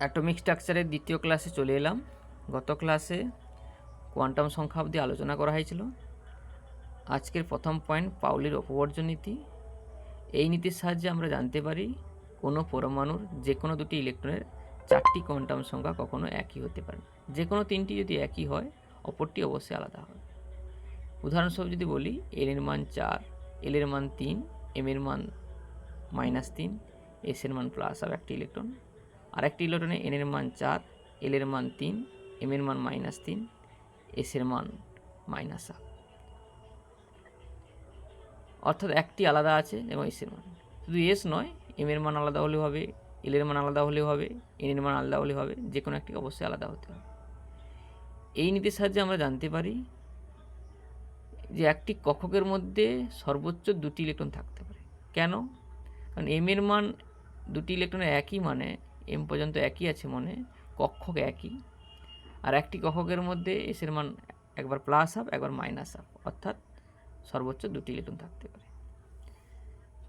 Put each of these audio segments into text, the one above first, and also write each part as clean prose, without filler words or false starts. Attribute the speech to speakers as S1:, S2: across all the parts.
S1: Atomic স্ট্রাকচারের দ্বিতীয় ক্লাসে চলে এলাম। গত ক্লাসে কোয়ান্টাম সংখ্যা অবধি আলোচনা করা হয়েছিল। আজকের প্রথম পয়েন্ট পাউলির অপবর্জন নীতি। এই নীতির সাহায্যে আমরা জানতে পারি কোনো পরমাণুর যে কোনো দুটি ইলেকট্রনের চারটি কোয়ান্টাম সংখ্যা কখনো একই হতে পারে না। যে কোনো তিনটি যদি একই হয়, অপরটি অবশ্যই আলাদা হবে। উদাহরণস্বরূপ যদি বলি এল এর মান 4, এল এর মান 3, এম এর মান -3, এস এর মান প্লাস হবে একটি ইলেকট্রন। আর একটি ইলেকট্রনে এন এর মান 4, এল এর মান 3, এম এর মান -3, এস এর মান -1। অর্থাৎ একটি আলাদা আছে এবং এস এর মান, শুধু এস নয়, এম এর মান আলাদা হলেও হবে, এল এর মান আলাদা হলেও হবে, এন এর মান আলাদা হলেও হবে, যে কোনো একটি অবশ্যই আলাদা হতে হবে। এই নীতির সাহায্যে আমরা জানতে পারি যে একটি কক্ষকের মধ্যে সর্বোচ্চ দুটি ইলেকট্রন থাকতে পারে। কেন? কারণ এম এর মান দুটি ইলেকট্রনের একই, মানে এম পর্যন্ত একই আছে, মানে কক্ষক একই। আর একটি কক্ষকের মধ্যে এস এর মান একবার প্লাস হাফ একবার মাইনাস হাফ, অর্থাৎ সর্বোচ্চ দুটি ইলেকট্রন থাকতে পারে।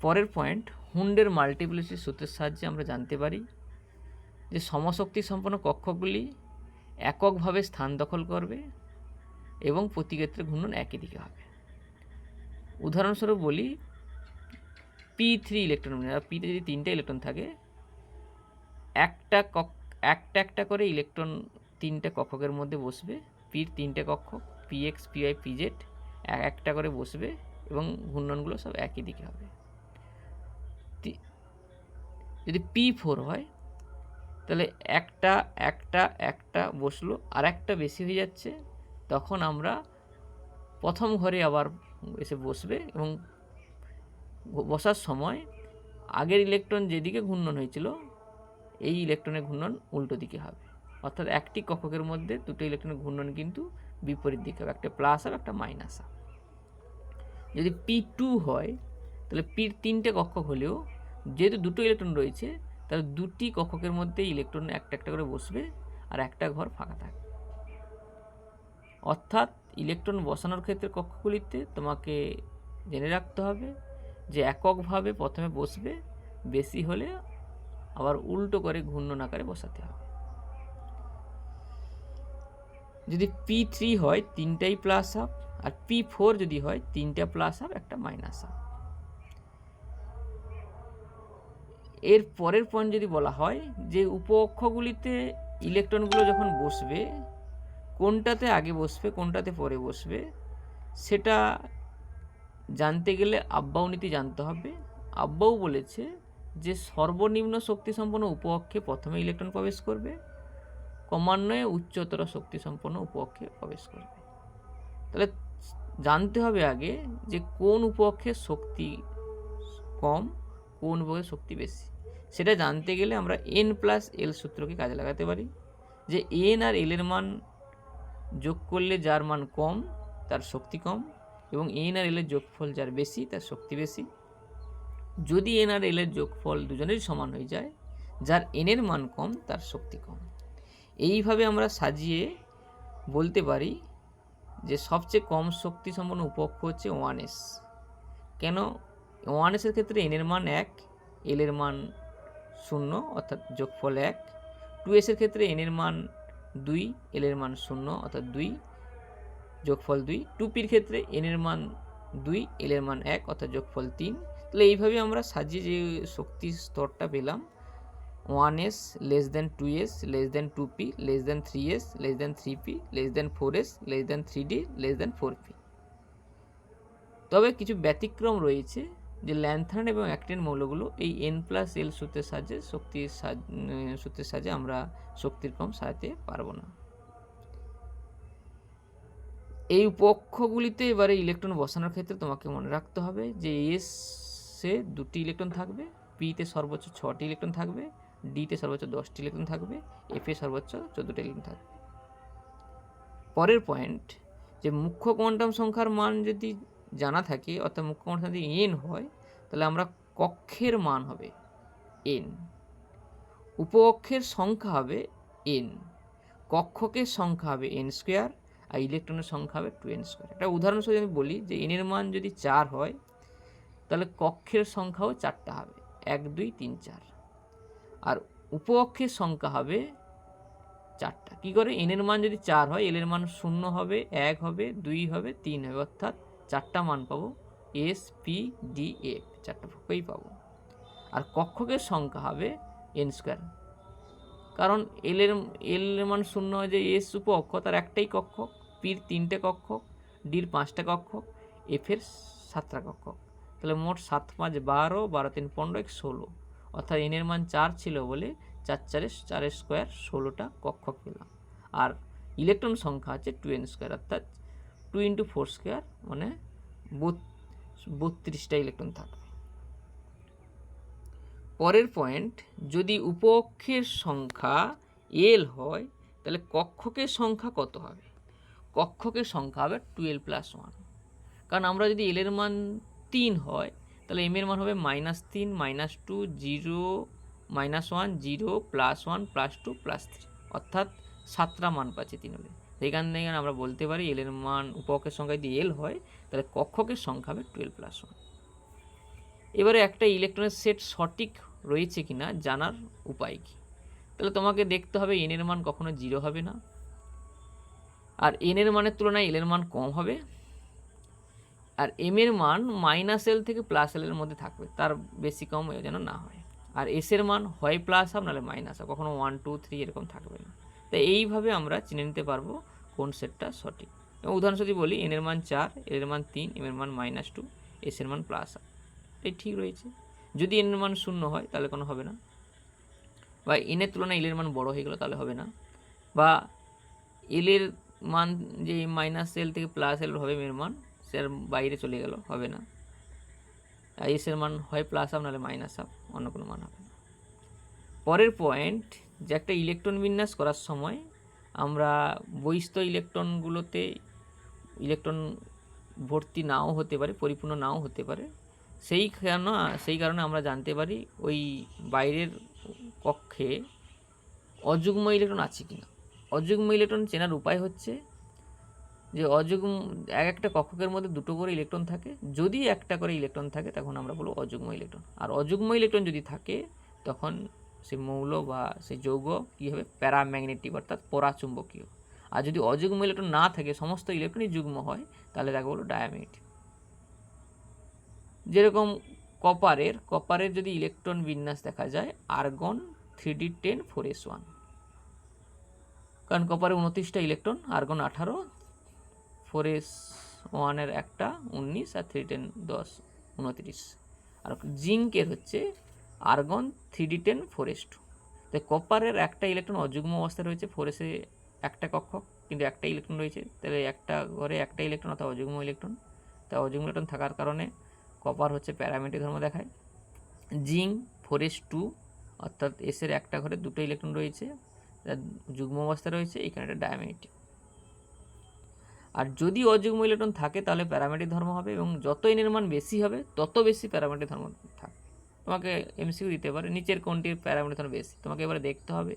S1: পরের পয়েন্ট, হুন্ডের মাল্টিপ্লিসিটি সূত্রের সাহায্যে আমরা জানতে পারি যে সমশক্তি সম্পন্ন কক্ষকগুলি এককভাবে স্থান দখল করবে এবং প্রতি ক্ষেত্রে ঘূর্ণন একই দিকে হবে। উদাহরণস্বরূপ বলি P3 ইলেকট্রন, পিতে যদি 3টে ইলেকট্রন থাকে, একটা করে ইলেকট্রন 3টে কক্ষকের মধ্যে বসবে। পির 3টে কক্ষক PX, PY, PZ একটা করে বসবে এবং ঘূর্ণনগুলো সব একই দিকে হবে। যদি P4 হয় তাহলে একটা বসলো, আর একটা বেশি হয়ে যাচ্ছে, তখন আমরা প্রথম ঘরে আবার এসে বসবে এবং বসার সময় আগের ইলেকট্রন যেদিকে ঘূর্ণন হয়েছিল এই ইলেকট্রনের ঘূর্ণন উল্টো দিকে হবে। অর্থাৎ একটি কক্ষকের মধ্যে দুটো ইলেকট্রনের ঘূর্ণন কিন্তু বিপরীত দিকে হবে, একটা প্লাস আর একটা মাইনাস আর। যদি P2 হয় তাহলে পির 3টে কক্ষক হলেও যেহেতু দুটো ইলেকট্রন রয়েছে, তাহলে দুটি কক্ষকের মধ্যে ইলেকট্রন একটা করে বসবে আর একটা ঘর ফাঁকা থাকবে। অর্থাৎ ইলেকট্রন বসানোর ক্ষেত্রে কক্ষগুলিতে তোমাকে জেনে রাখতে হবে যে এককভাবে প্রথমে বসবে, বেশি হলে আবার উল্টো করে ঘূর্ণন আকারে বসাতে হবে। যদি P3 হয় 3টাই প্লাস হাফ, আর P4 যদি হয় 3টা প্লাস হাফ একটা মাইনাস হাফ। এর পরের পয়েন্ট যদি বলা হয় যে উপকক্ষগুলিতে ইলেকট্রনগুলো যখন বসবে, কোনটাতে আগে বসবে কোনটাতে পরে বসবে সেটা জানতে গেলে আব্বাউ নীতি জানতে হবে। আব্বাউ বলেছে যে সর্বনিম্ন শক্তি সম্পন্ন উপকক্ষে প্রথমে ইলেকট্রন প্রবেশ করবে, ক্রমান্বয়ে উচ্চতর শক্তি সম্পন্ন উপকক্ষে প্রবেশ করবে। তাহলে জানতে হবে আগে যে কোন উপকক্ষের শক্তি কম, কোন উপকক্ষের শক্তি বেশি। সেটা জানতে গেলে আমরা n+l সূত্রকে কাজে লাগাতে পারি, যে n আর l এর মান যোগ করলে যার মান কম তার শক্তি কম, এবং n আর l এর যোগফল যার বেশি তার শক্তি বেশি। যদি n আর l এর যোগফল দুজনেরই সমান হয়ে যায়, যার n এর মান কম তার শক্তি কম। এইভাবে আমরা সাজিয়ে বলতে পারি যে সবচেয়ে কম শক্তি সম্পন্ন উপকক্ষ হচ্ছে 1s। কেন? 1s এর ক্ষেত্রে n এর মান 1, l এর মান 0 অর্থাৎ যোগফল 1। 2s এর ক্ষেত্রে n এর মান 2, l এর মান 0 অর্থাৎ 2 যোগফল 2। 2pর ক্ষেত্রে n এর মান 2, l এর মান 1 অর্থাৎ যোগফল 3। তাহলে এইভাবে আমরা সাজিয়ে যে শক্তির স্তরটা পেলাম, 1s less than 2s less than 2p less than 3s less than 3p less than 4s less than 3d less than 4p। তবে কিছু ব্যতিক্রম রয়েছে, যে ল্যান্থার্ন এবং অ্যাক্টিন মৌলগুলো এই n+l সূত্রের সাহায্যে আমরা শক্তির ক্রম সাজাতে পারবো না। এই উপকক্ষগুলিতে এবারে ইলেকট্রন বসানোর ক্ষেত্রে তোমাকে মনে রাখতে হবে যে এসে 2টি ইলেকট্রন থাকবে, পিতে সর্বোচ্চ 6টি ইলেকট্রন থাকবে, ডিতে সর্বোচ্চ 10টি ইলেকট্রন থাকবে, এফে সর্বোচ্চ 14টি ইলেকট্রন থাকবে। পরের পয়েন্ট, যে মুখ্য কোয়ান্টাম সংখ্যার মান যদি জানা থাকে, অর্থাৎ মুখ্য কোয়ান্টাম যদি n হয়, তাহলে আমরা কক্ষের মান হবে n, উপকক্ষের সংখ্যা হবে n, কক্ষকের সংখ্যা হবে n², আর ইলেকট্রনের সংখ্যা হবে 2n²। একটা উদাহরণস্বরূপ আমি বলি যে n এর মান যদি 4 হয় তাহলে কক্ষের সংখ্যাও 4টা হবে, 1 2 3 4। আর উপ অক্ষের সংখ্যা হবে 4টা। কী করে? n এর মান যদি 4 হয়, l এর মান 0 হবে, 1 হবে, 2 হবে, 3 হবে, অর্থাৎ 4টা মান পাবো, s p d f, 4টা পক্ষই পাবো। আর কক্ষকের সংখ্যা হবে n স্কোয়ার, কারণ l এর মান 0 হয় যে s উপ অক্ষ, তার একটাই কক্ষক, p র 3টে কক্ষক, d র 5টা কক্ষক, f এর 7টা কক্ষক। তাহলে মোট 7 5 12, 12 3 15, 16, অর্থাৎ n এর মান 4 ছিল বলে 4 4 স্কোয়ার 16টা কক্ষক পেলাম। আর ইলেকট্রন সংখ্যা আছে 2n স্কোয়ার, অর্থাৎ 2 × 4 স্কোয়ার মানে 32টা ইলেকট্রন থাকবে। পরের পয়েন্ট, যদি উপ অক্ষের সংখ্যা l হয় তাহলে কক্ষকের সংখ্যা কত হবে? কক্ষকের সংখ্যা হবে 12 + 1, কারণ আমরা যদি l এর মান 3 হয় তাহলে m এর মান হবে -3, -2, 0, -1, 0, +1, +2, +3, অর্থাৎ 7টা মান পাচ্ছে 3 হলে। সেখান থেকে আমরা বলতে পারি l এর মান, উপ অক্ষের সংখ্যা যদি l হয় তাহলে কক্ষকের সংখ্যা হবে 12 + 1। এবারে একটা ইলেকট্রনের সেট সঠিক রয়েছে কিনা জানার উপায় কি? তাহলে তোমাকে দেখতে হবে n এর মান কখনো 0 হবে না, আর n এর মানের তুলনায় l এর মান কম হবে, আর m এর মান -l থেকে +l এর মধ্যে থাকবে, তার বেশি কম যেন না হয়। আর s এর মান হয় প্লাস হাফ নাহলে মাইনাস হাফ, কখনো 1 2 3 এরকম থাকবে না। তাই এইভাবে আমরা চিনে নিতে পারবো কোন সেটটা সঠিক। এবং উদাহরণস্বরূপ বলি, n এর মান 4, l এর মান 3, m এর মান -2, s এর মান +1, এই ঠিক রয়েছে। যদি n এর মান 0 হয় তাহলে কোনো হবে না, বা n এর তুলনায় l এর মান বড় হয়ে গেল তাহলে হবে না, বা l এর মান যে -l থেকে +l হবে m এর মান, সে আর বাইরে চলে গেল, হবে না। আর s এর মান হয় প্লাস হাফ নাহলে মাইনাস হাফ, অন্য কোনো মান হবে না। পরের পয়েন্ট, যে একটা ইলেকট্রন বিন্যাস করার সময় আমরা বহিস্থ ইলেকট্রনগুলোতে ইলেকট্রন ভর্তি নাও হতে পারে, পরিপূর্ণ নাও হতে পারে, সেই কারণে আমরা জানতে পারি ওই বাইরের কক্ষে অযুগ্ম ইলেকট্রন আছে কিনা। অযুগ্ম ইলেকট্রন চেনার উপায় হচ্ছে যে একটা কক্ষকের মধ্যে 2টো করে ইলেকট্রন থাকে, যদি একটা করে ইলেকট্রন থাকে তখন আমরা বলবো অযুগ্ম ইলেকট্রন। আর অযুগ্ম ইলেকট্রন যদি থাকে তখন সে মৌল বা সেই যৌগ কী হবে? প্যারাম্যাগনেটিক, অর্থাৎ পরাচুম্বকীয়। আর যদি অযুগ্ম ইলেকট্রন না থাকে, সমস্ত ইলেকট্রনই যুগ্ম হয়, তাহলে তাকে বলবো ডায়াম্যাগনেটিক। যেরকম কপারের যদি ইলেকট্রন বিন্যাস দেখা যায়, আর্গন 3d10 4s1, কারণ কপারে 29টা ইলেকট্রন, আর্গন 18, 4s1 এর একটা 19, আর 3d10 10, 29। আর জিঙ্কের হচ্ছে আর্গন 3d10 4s2। তাই কপারের একটা ইলেকট্রন অযুগ্ম অবস্থায় রয়েছে, 4s এ একটা কক্ষক কিন্তু একটা ইলেকট্রন রয়েছে, তাহলে একটা ঘরে একটা ইলেকট্রন অর্থাৎ অযুগ্ম ইলেকট্রন। তাই অযুগ্ম ইলেকট্রন থাকার কারণে কপার হচ্ছে প্যারামেট্রিক ধর্ম দেখায়। জিঙ্ক 4s2, অর্থাৎ এস এর একটা ঘরে 2টো ইলেকট্রন রয়েছে, যুগ্ম অবস্থা রয়েছে, এখানে একটা ডায়াম্যাগনেটিক। আর যদি অযুগ্ম ইলেকট্রন থাকে তাহলে প্যারামেট্রিক ধর্ম হবে, এবং যত n এর মান বেশি হবে তত বেশি প্যারামেট্রিক ধর্ম থাকবে। তোমাকে এমসিকিউ দিতে পারে নিচের কোনটির প্যারামেট্রিক ধর্ম বেশি। তোমাকে এবারে দেখতে হবে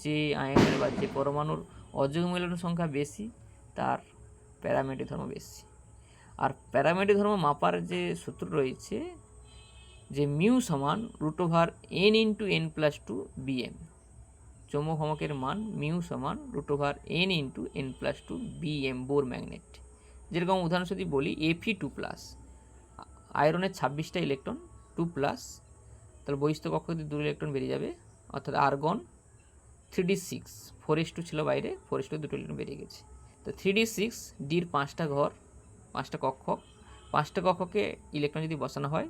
S1: যে আয়নের বা যে পরমাণুর অযুগ্ম ইলেকট্রন সংখ্যা বেশি তার প্যারামেট্রিক ধর্ম বেশি। আর প্যারামেট্রিক ধর্ম মাপার যে সূত্র রয়েছে, যে মিউ সমান √n × n+2 bm, চৌম্বক ভ্রামকের মান মিউ সমান √n × n+2 bm, bore magnet. যেরকম উদাহরণস্বরূপ বলি, Fe2+, আয়রনের 26টা ইলেকট্রন 2+, তাহলে বহিস্থ কক্ষ থেকে 2 ইলেকট্রন বেরিয়ে যাবে, অর্থাৎ আর্গন 3d6, 4s2 ছিল বাইরে, 4s2 2টো ইলেকট্রন বেরিয়ে গেছে। তো 3d6, ডির 5টা ঘর, 5টা কক্ষক, 5টা কক্ষকে ইলেকট্রন যদি বসানো হয়,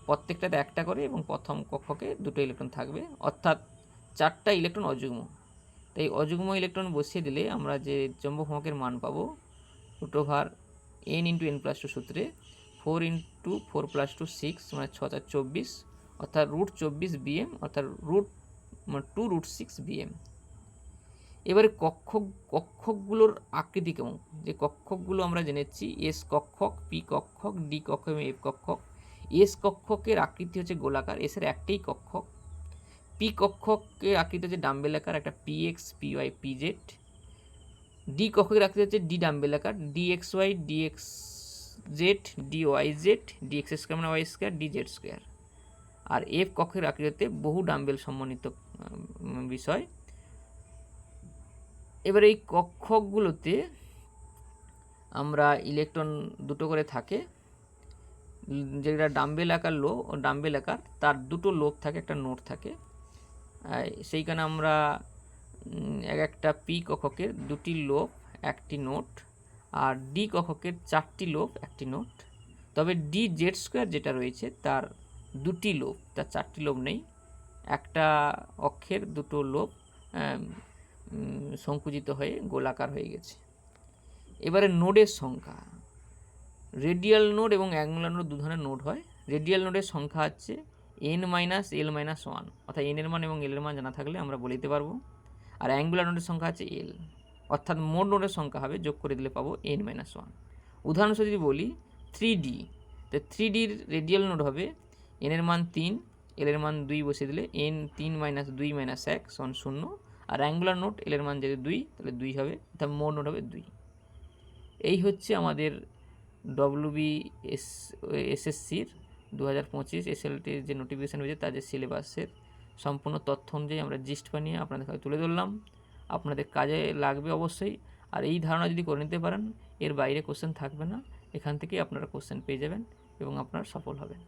S1: প্রত্যেকটাতে একটা করে, এবং প্রথম কক্ষকে 2টো ইলেকট্রন থাকবে, অর্থাৎ 4টা ইলেকট্রন অযুগ্ম। তাই অযুগ্ম ইলেকট্রন বসিয়ে দিলে আমরা যে চৌম্বক ভ্রামকের মান পাবো √n × n+2 সূত্রে 4 × 4 + 2 6, মানে 6 4 24, অর্থাৎ √24 bm, অর্থাৎ 2√6 bm। এবারে কক্ষকগুলোর আকৃতি কেমন? যে কক্ষকগুলো আমরা জেনেছি, এস কক্ষক, পি কক্ষক, ডি কক্ষক এবং এফ কক্ষক। এস কক্ষকের আকৃতি হচ্ছে গোলাকার, এস এর একটাই কক্ষক। পি কক্ষকের আকৃতি হচ্ছে ডাম্বেলাকার, একটা পিএক্স, পিওয়াই, পিজেড। ডি কক্ষকের আকৃতি হচ্ছে ডি ডাম্বেলাকার, ডিএক্সওয়াই, ডিএক্সজেড, ডিওয়াইজেড, ডিএক্স স্কোয়ার মানে ওয়াই স্কোয়ার, ডিজেড স্কোয়ার। আর এফ কক্ষের আকৃতিতে বহু ডাম্বেল সমন্বিত বিষয়। এবার এই কক্ষকগুলোতে আমরা ইলেকট্রন দুটো করে থাকে, যেটা ডাম্বেল আকার ডাম্বেল আকার, তার দুটো লোব থাকে, একটা নোট থাকে। সেইখানে আমরা এক একটা পি কক্ষকের দুটি লোব একটি নোট, আর ডি কক্ষকের চারটি লোব একটি নোট। তবে ডি জেড স্কোয়ার যেটা রয়েছে তার দুটি লোব, তার চারটি লোব নেই, একটা অক্ষের দুটো লোব সংকুচিত হয়ে গোলাকার হয়ে গেছে। এবারে নোডের সংখ্যা, রেডিয়াল নোড এবং অ্যাঙ্গুলার নোড দু ধরনের নোড হয়। রেডিয়াল নোডের সংখ্যা হচ্ছে n-l-1, অর্থাৎ n এর মান এবং l এর মান জানা থাকলে আমরা বলে দিতে পারবো। আর অ্যাঙ্গুলার নোডের সংখ্যা হচ্ছে l, অর্থাৎ মোট নোডের সংখ্যা হবে, যোগ করে দিলে পাবো n-1। উদাহরণস্বরূপ যদি বলি 3D, তো 3Dর রেডিয়াল নোড হবে n এর মান 3, l এর মান 2 বসিয়ে দিলে n 3 - 2 - 1 = 0। আর অ্যাঙ্গুলার নোড l এর মান যদি 2, তাহলে 2 হবে, অর্থাৎ মোট নোড হবে 2। এই হচ্ছে আমাদের WBSSCর 2025 SLTর যে নোটিফিকেশান হয়েছে তার যে সিলেবাসের সম্পূর্ণ তথ্য অনুযায়ী আমরা জিস্ট বানিয়ে আপনাদের কাছে তুলে ধরলাম। আপনাদের কাজে লাগবে অবশ্যই। আর এই ধারণা যদি করে নিতে পারেন, এর বাইরে কোশ্চেন থাকবে না, এখান থেকেই আপনারা কোশ্চেন পেয়ে যাবেন এবং আপনারা সফল হবেন।